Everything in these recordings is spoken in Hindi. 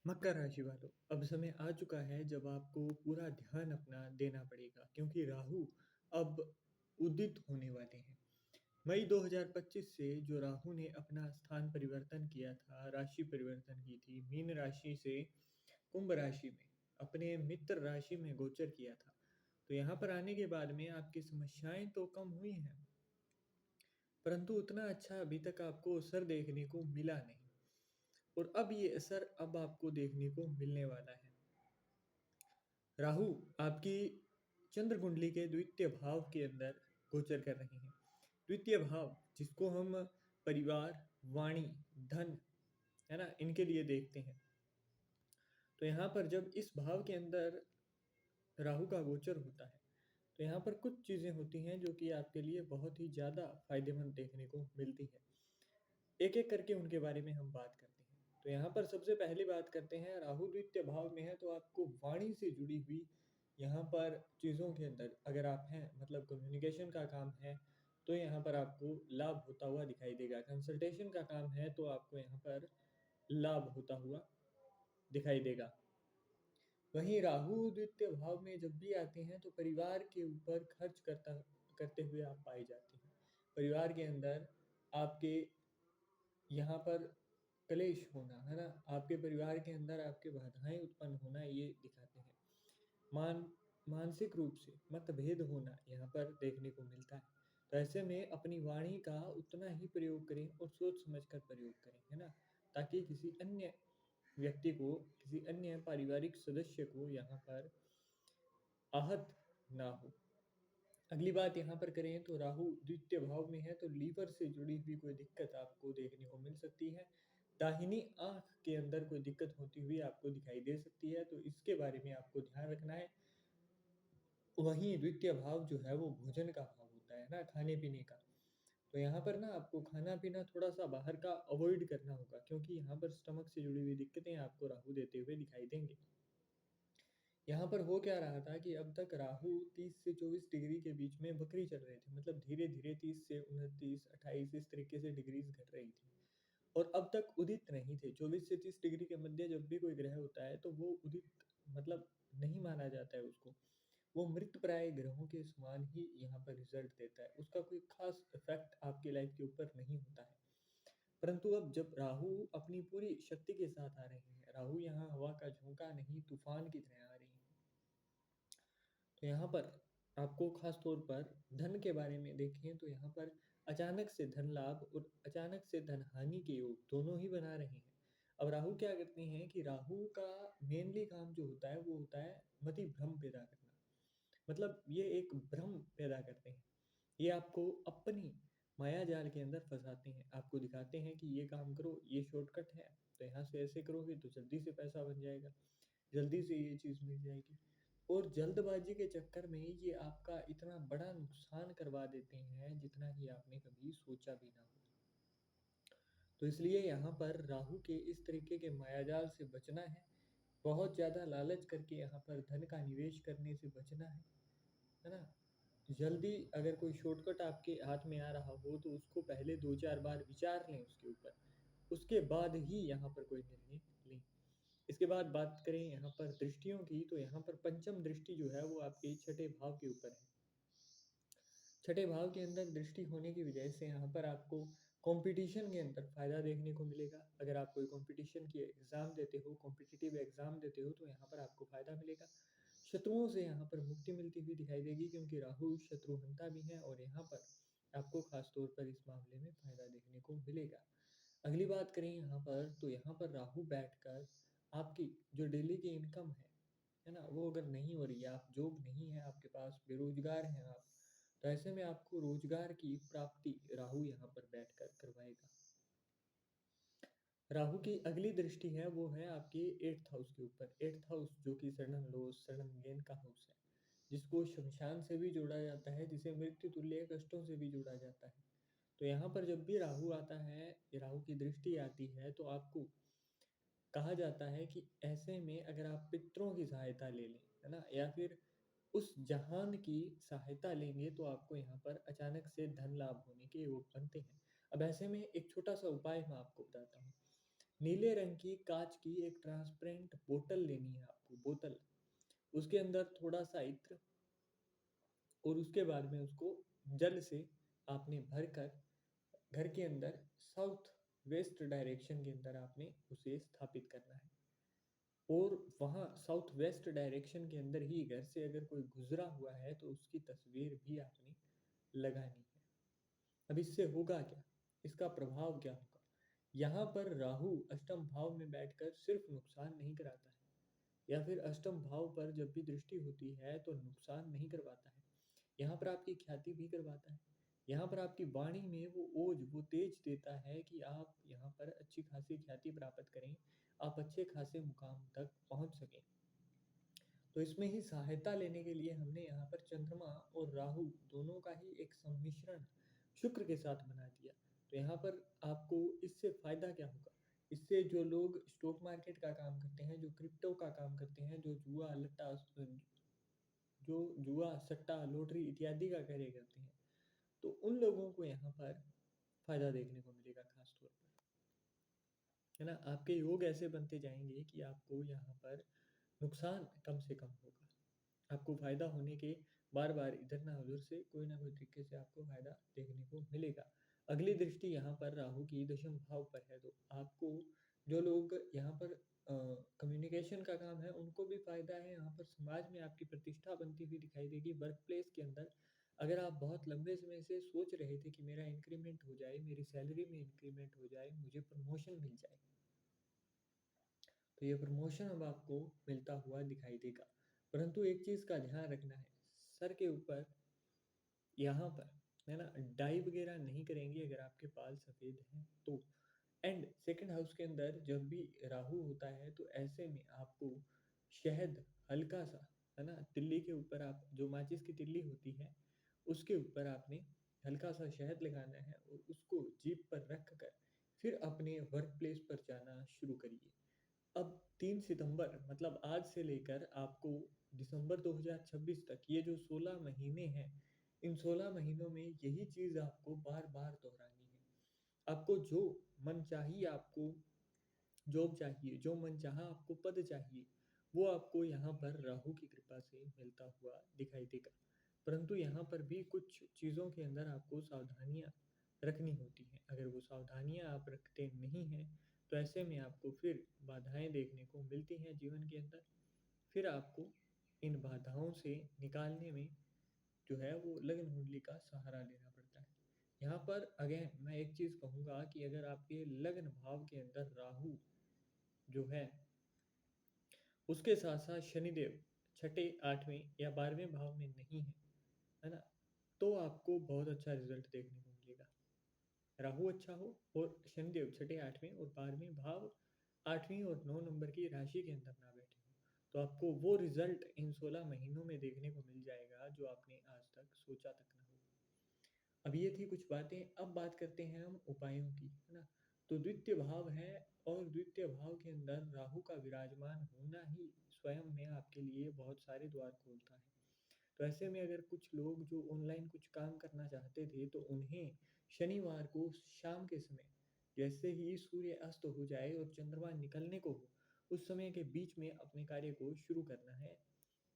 मकर राशि वालों, अब समय आ चुका है जब आपको पूरा ध्यान अपना देना पड़ेगा क्योंकि राहु अब उदित होने वाले हैं। मई 2025 से जो राहु ने अपना स्थान परिवर्तन किया था, राशि परिवर्तन की थी, मीन राशि से कुंभ राशि में अपने मित्र राशि में गोचर किया था। तो यहाँ पर आने के बाद में आपकी समस्याएं तो कम हुई हैं, परंतु उतना अच्छा अभी तक आपको असर देखने को मिला नहीं। और अब ये असर अब आपको देखने को मिलने वाला है। राहु आपकी चंद्र कुंडली के द्वितीय भाव के अंदर गोचर कर रहे हैं। द्वितीय भाव जिसको हम परिवार, वाणी, धन, है ना, इनके लिए देखते हैं। तो यहाँ पर जब इस भाव के अंदर राहु का गोचर होता है, तो यहाँ पर कुछ चीज़ें होती हैं जो कि आपके लिए बहुत ही ज़्यादा फायदेमंद देखने को मिलती है। एक एक करके उनके बारे में हम बात करते हैं। तो यहाँ पर सबसे पहली बात करते हैं, राहु द्वितीय भाव में है तो आपको वाणी से जुड़ी हुई यहाँ पर चीज़ों के अंदर अगर आप हैं, मतलब कम्युनिकेशन का काम है, तो यहाँ पर आपको लाभ होता हुआ दिखाई देगा। कंसल्टेशन का काम है तो आपको यहाँ पर लाभ होता हुआ दिखाई देगा। वहीं राहु द्वितीय भाव में जब भी आते हैं तो परिवार के ऊपर खर्च करते हुए आप पाए जाते हैं। परिवार के अंदर आपके यहाँ पर कलेश होना, है ना, आपके परिवार के अंदर आपके बाधाएं उत्पन्न होना, ये दिखाते हैं। मान मानसिक रूप से मतभेद होना यहाँ पर देखने को मिलता है। तो ऐसे में अपनी वाणी का उतना ही प्रयोग करें और सोच समझकर प्रयोग करें, है ना, ताकि किसी अन्य व्यक्ति को, किसी अन्य पारिवारिक सदस्य को यहाँ पर आहत ना हो। अगली बात यहाँ पर करें तो राहु द्वितीय भाव में है तो लीवर से जुड़ी हुई कोई दिक्कत आपको देखने को मिल सकती है। दाहिनी आंख के अंदर कोई दिक्कत होती हुई आपको दिखाई दे सकती है, तो इसके बारे में आपको ध्यान रखना है। वहीं द्वितीय भाव जो है वो भोजन का भाव होता है ना, खाने पीने का। तो यहाँ पर ना आपको खाना पीना थोड़ा सा बाहर का अवॉइड करना होगा क्योंकि यहाँ पर स्टमक से जुड़ी हुई दिक्कतें आपको राहु देते हुए दिखाई देंगे। यहाँ पर हो क्या रहा था कि अब तक राहु 30 से 24 डिग्री के बीच में वक्री चल रहे थे, मतलब धीरे धीरे 30 से 29, 28 इस तरीके से डिग्रीज घट रही थी। और अब तक उदित नहीं थे। 24 से 30 डिग्री के मध्य जब भी कोई ग्रह होता है तो वो उदित मतलब नहीं माना जाता है उसको। वो मृत प्राय ग्रहों के समान ही यहाँ पर रिजल्ट देता है, उसका कोई खास इफेक्ट आपकी लाइफ के ऊपर नहीं होता है। परंतु अब जब राहु अपनी पूरी शक्ति के साथ आ रहे हैं, राहु यहाँ हवा का झोंका नहीं, तूफान की तरह आ रही है। तो यहाँ पर आपको खास तौर पर धन के बारे में देखें तो यहाँ पर अचानक से धन लाभ और अचानक से धन हानि के योग दोनों ही बना रहे हैं। अब राहु क्या करते हैं कि राहु का मेनली काम जो होता है वो होता है मति भ्रम पैदा करना। मतलब ये एक भ्रम पैदा करते हैं। ये आपको अपनी माया जाल के अंदर फंसाते हैं, आपको दिखाते हैं कि ये काम करो, ये शॉर्टकट है, तो यहाँ से ऐसे करोगे तो जल्दी से पैसा बन जाएगा, जल्दी से ये चीज़ मिल जाएगी। और जल्दबाजी के चक्कर में ये आपका इतना बड़ा नुकसान करवा देते हैं जितना कि आपने कभी सोचा भी ना हो। तो इसलिए यहाँ पर राहु के इस तरीके के मायाजाल से बचना है। बहुत ज़्यादा लालच करके यहाँ पर धन का निवेश करने से बचना है ना। जल्दी अगर कोई शॉर्टकट आपके हाथ में आ रहा हो तो उसको पहले 2-4 बार विचार लें उसके ऊपर, उसके बाद ही यहाँ पर कोई निर्णय लें। इसके बाद बात करें यहाँ पर दृष्टियों की, तो यहाँ पर पंचम दृष्टि जो है वो आपके छठे भाव के ऊपर है। छठे भाव के अंदर दृष्टि होने की वजह से यहाँ पर आपको कंपटीशन के अंदर फ़ायदा देखने को मिलेगा। अगर आप कोई कंपटीशन की एग्ज़ाम देते हो, कॉम्पिटिटिव एग्ज़ाम देते हो, तो यहाँ पर आपको फ़ायदा मिलेगा। शत्रुओं से यहाँ पर मुक्ति मिलती हुई दिखाई देगी क्योंकि राहु शत्रुहंता भी है और यहाँ पर आपको खास तौर पर इस मामले में फ़ायदा देखने को मिलेगा। अगली बात करें यहाँ पर, तो यहाँ पर राहु बैठकर आपकी जो डेली की इनकम है ना, वो अगर नहीं हो रही है, आप जॉब नहीं है आपके पास, बेरोजगार हैं आप, तो ऐसे में आपको रोजगार की प्राप्ति राहु यहाँ पर बैठकर करवाएगा। राहु की अगली दृष्टि है वो है आपके 8th हाउस के ऊपर। 8th हाउस जो कि सडन लॉस, सडन गेन का हाउस है, जिसको शमशान से भी जोड़ा जाता है, जिसे मृत्यु तुल्य कष्टों से भी जोड़ा जाता है। तो यहाँ पर जब भी राहु आता है, राहु की दृष्टि आती है, तो आपको कहा जाता है कि ऐसे में अगर आप पितरों की सहायता ले लें, है ना, या फिर उस जहान की सहायता लेंगे तो आपको यहाँ पर अचानक से धन लाभ होने के योग बनते हैं। अब ऐसे में एक छोटा सा उपाय मैं आपको बताता हूँ। नीले रंग की कांच की एक ट्रांसपेरेंट बोतल लेनी है आपको, बोतल। उसके अंदर थोड़ा सा इत्र, और उसके बाद में उसको जल से आपने भरकर घर के अंदर साउथ वेस्ट डायरेक्शन के अंदर आपने उसे स्थापित करना है। और वहाँ साउथ वेस्ट डायरेक्शन के अंदर ही घर से अगर कोई गुजरा हुआ है तो उसकी तस्वीर भी आपने लगानी है। अब इससे होगा क्या, इसका प्रभाव क्या होगा? यहाँ पर राहु अष्टम भाव में बैठकर सिर्फ नुकसान नहीं कराता है, या फिर अष्टम भाव पर जब भी दृष्टि होती है तो नुकसान नहीं करवाता है, यहाँ पर आपकी ख्याति भी करवाता है। यहाँ पर आपकी वाणी में वो ओज, वो तेज देता है कि आप यहाँ पर अच्छी खासी ख्याति प्राप्त करें, आप अच्छे खासे मुकाम तक पहुँच सकें। तो इसमें ही सहायता लेने के लिए हमने यहाँ पर चंद्रमा और राहु दोनों का ही एक सम्मिश्रण शुक्र के साथ बना दिया। तो यहाँ पर आपको इससे फायदा क्या होगा? इससे जो लोग स्टॉक मार्केट का काम करते हैं, जो क्रिप्टो का काम करते हैं, जो जुआ सट्टा लॉटरी इत्यादि का कार्य करते हैं, तो उन लोगों को यहाँ पर फायदा देखने को मिलेगा खास तौर पर, है ना। आपके योग ऐसे बनते जाएंगे कि आपको यहाँ पर नुकसान कम से कम होगा, आपको फायदा होने के बार बार इधर ना उधर से कोई ना कोई तरीके से आपको फायदा देखने को मिलेगा। अगली दृष्टि यहाँ पर राहु की दशम भाव पर है, तो आपको जो लोग यहाँ पर कम्युनिकेशन का काम है उनको भी फायदा है। यहाँ पर समाज में आपकी प्रतिष्ठा बनती हुई दिखाई देगी। वर्क प्लेस के अंदर अगर आप बहुत लंबे समय से सोच रहे थे कि मेरा इंक्रीमेंट हो जाए, मेरी सैलरी में इंक्रीमेंट हो जाए, मुझे प्रमोशन मिल जाए, तो ये प्रमोशन अब आपको मिलता हुआ दिखाई देगा। परंतु एक चीज़ का ध्यान रखना है, सर के ऊपर यहाँ पर, है ना, डाई वगैरह नहीं करेंगे अगर आपके बाल सफ़ेद हैं तो। एंड सेकंड हाउस के अंदर जब भी राहु होता है तो ऐसे में आपको शहद हल्का सा, है ना, तिल्ली के ऊपर, आप जो माचिस की तिल्ली होती है उसके ऊपर आपने हल्का सा शहद लगाना है और उसको जीभ पर रख कर फिर अपने वर्क प्लेस पर जाना शुरू करिए। अब 3 सितंबर मतलब आज से लेकर आपको दिसंबर 2026 तक ये जो 16 महीने हैं, इन 16 महीनों में यही चीज़ आपको बार बार दोहरानी है। आपको जो मन चाहिए, आपको जॉब चाहिए, जो मन चाहा आपको पद चाहिए, वो आपको यहाँ पर राहु की कृपा से मिलता हुआ दिखाई देगा। परंतु यहाँ पर भी कुछ चीज़ों के अंदर आपको सावधानियाँ रखनी होती हैं। अगर वो सावधानियाँ आप रखते नहीं हैं तो ऐसे में आपको फिर बाधाएं देखने को मिलती हैं जीवन के अंदर। फिर आपको इन बाधाओं से निकालने में जो है वो लग्न कुंडली का सहारा लेना पड़ता है। यहाँ पर अगेन मैं एक चीज़ कहूँगा कि अगर आपके लग्न भाव के अंदर राहु जो है उसके साथ साथ शनिदेव छठे, आठवें या 12वें भाव में नहीं है ना, तो आपको बहुत अच्छा रिजल्ट देखने को मिलेगा। राहु अच्छा हो और शनिदेव छठे, आठवें और 12वें भाव, 8वीं और 9 नंबर की राशि के अंदर ना बैठे हो, तो आपको वो रिजल्ट इन 16 महीनों में देखने को मिल जाएगा जो आपने आज तक सोचा तक ना हो। अब ये थी कुछ बातें, अब बात करते हैं हम उपायों की, है ना। तो द्वितीय भाव है, और द्वितीय भाव के अंदर राहु का विराजमान होना ही स्वयं में आपके लिए बहुत सारे द्वार खोलता है। तो ऐसे में अगर कुछ लोग जो ऑनलाइन कुछ काम करना चाहते थे तो उन्हें शनिवार को शाम के समय, जैसे ही सूर्य अस्त हो जाए और चंद्रमा निकलने को हो, उस समय के बीच में अपने कार्य को शुरू करना है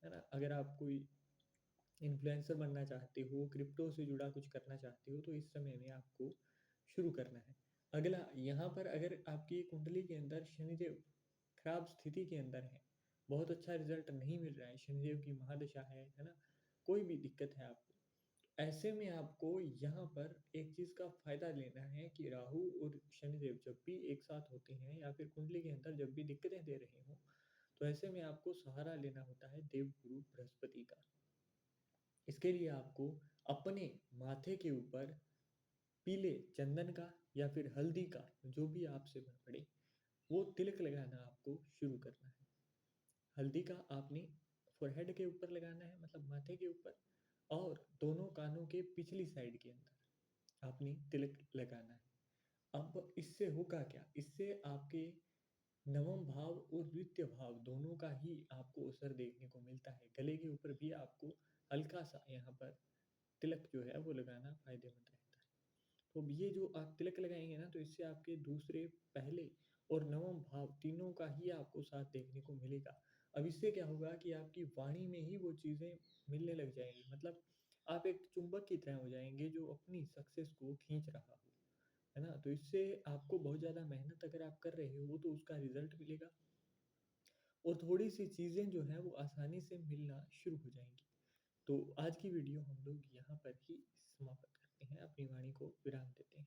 ना। अगर आप कोई इन्फ्लुएंसर बनना चाहते हो, क्रिप्टो से जुड़ा कुछ करना चाहते हो, तो इस समय में आपको शुरू करना है। अगला, यहाँ पर अगर आपकी कुंडली के अंदर शनिदेव खराब स्थिति के अंदर है, बहुत अच्छा रिजल्ट नहीं मिल रहा है, शनिदेव की महादशा है ना, कोई भी दिक्कत है आपको, ऐसे में आपको यहाँ पर एक चीज़ का फायदा लेना है कि राहु और शनिदेव जब भी एक साथ होते हैं या फिर कुंडली के अंदर जब भी दिक्कतें दे रहे हों, तो ऐसे में आपको सहारा लेना होता है देवगुरु बृहस्पति का। इसके लिए आपको अपने माथे के ऊपर पीले चंदन का या फिर हल्दी का, जो भी आपसे बन पड़े, वो तिलक लगाना आपको शुरू करना है। हल्दी का आपने फोरहेड के ऊपर लगाना है, मतलब माथे के ऊपर, और दोनों कानों के पिछली साइड के अंदर आपने तिलक लगाना है। अब इससे होगा क्या, इससे आपके नवम भाव और द्वितीय भाव दोनों का ही आपको असर देखने को मिलता है। गले के ऊपर भी आपको हल्का सा यहाँ पर तिलक जो है वो लगाना फायदेमंद रहता है। तो अब ये जो आप तिलक लगाएंगे ना, तो इससे आपके दूसरे, पहले और नवम भाव तीनों का ही आपको साथ देखने को मिलेगा। अब इससे क्या होगा कि आपकी वाणी में ही वो चीज़ें मिलने लग जाएँगी, मतलब आप एक चुंबक की तरह हो जाएँगे जो अपनी सक्सेस को खींच रहा हो, है ना? तो इससे आपको बहुत ज़्यादा मेहनत अगर आप कर रहे हो तो उसका रिज़ल्ट मिलेगा और थोड़ी-सी चीज़ें जो हैं वो आसानी से मिलना शुरू हो जाएँगी। तो आज की वीडियो हम लोग यहाँ पर ही समाप्त करते हैं, अपनी वाणी को विराम देते हैं।